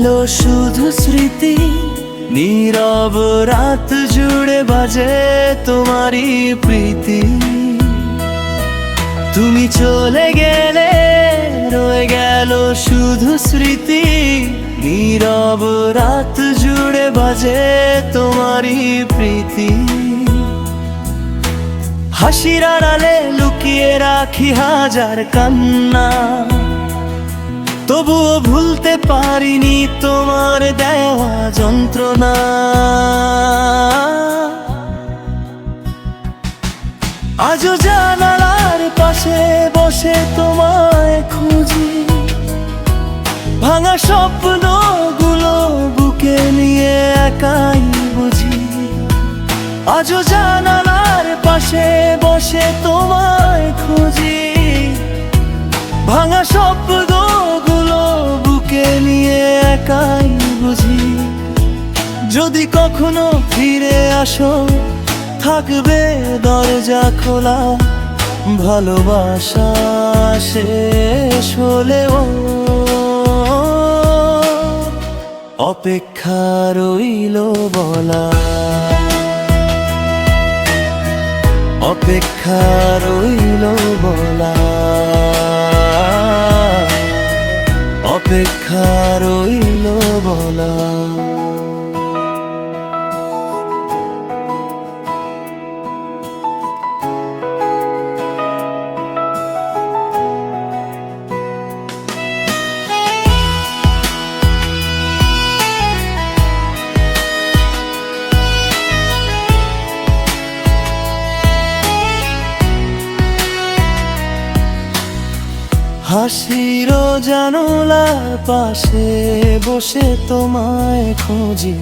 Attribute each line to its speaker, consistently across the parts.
Speaker 1: গেল শুধু স্মৃতি, নীরব রাত জুড়ে বাজে তোমারই প্রীতি। তুমি চলে গেলে রয়ে গেল শুধু স্মৃতি, নীরব রাত জুড়ে বাজে তোমারই প্রীতি। হাসির আড়ালে লুকিয়ে রাখি হাজার কান্না, তবুও ভুলতে পারিনি তোমার দেওয়া যন্ত্রণা। আজও জানালার পাশে বসে তোমায় খুঁজি, ভাঙা স্বপ্নগুলো বুকে নিয়ে একাই বুঝি। আজও জানালার পাশে বসে তোমায় খুঁজি, ভাঙা স্বপ্নগুলো বুকে নিয়ে একাই বুঝি। যদি কখনো ফিরে আসো থাকবে দরজা খোলা, ভালোবাসা শেষ হলেও অপেক্ষা রইল বলা, অপেক্ষা রইল বলা, অপেক্ষা রইল বলা। হাসির জানালার পাশে বসে তোমায় খুঁজি,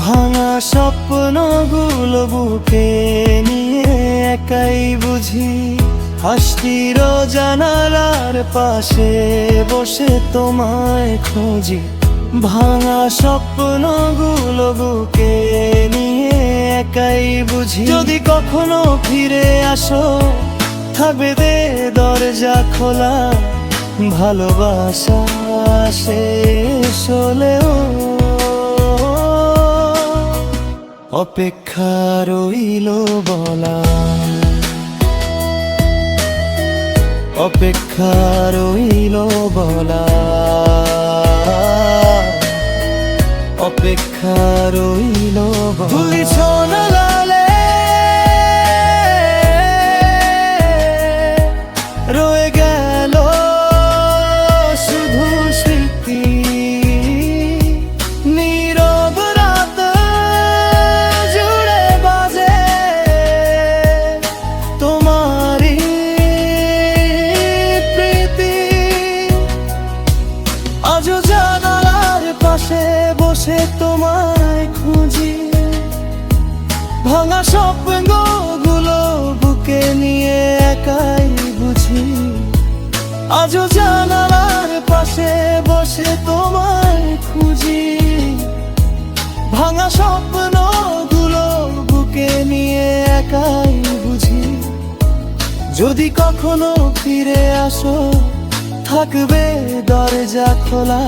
Speaker 1: ভাঙা স্বপ্নগুলো বুকে নিয়ে একাই বুঝি। হাসির জানালার পাশে বসে তোমায় খুঁজি, ভাঙা স্বপ্নগুলো বুকে নিয়ে একাই বুঝি। যদি কখনো ফিরে আসো থাকবে দরজা খোলা, ভালোবাসা শেষ হলেও অপেক্ষা রইল বলা, অপেক্ষা রইল বলা, অপেক্ষা রইল বলা। রয়ে গেল শুধু স্মৃতি, নীরব রাত জুড়ে বাজে তোমারই প্রীতি। আজও জানালার পাশে বসে তোমায় খুঁজি, ভাঙা স্বপ্নগুলো বুকে নিয়ে একাই বুঝি। আজও জানালার পাশে বসে তোমায় খুঁজি, ভাঙা স্বপ্নগুলো বুকে নিয়ে একাই বুঝি। যদি কখনো ফিরে আসো থাকবে দরজা খোলা,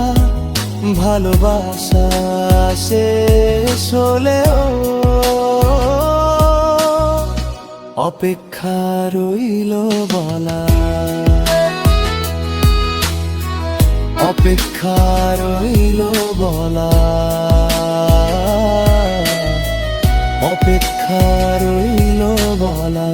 Speaker 1: ভালোবাসা শেষ হলেও অপেক্ষা রইল বলা, অপেক্ষা রইল বলা, অপেক্ষা রইল বলা।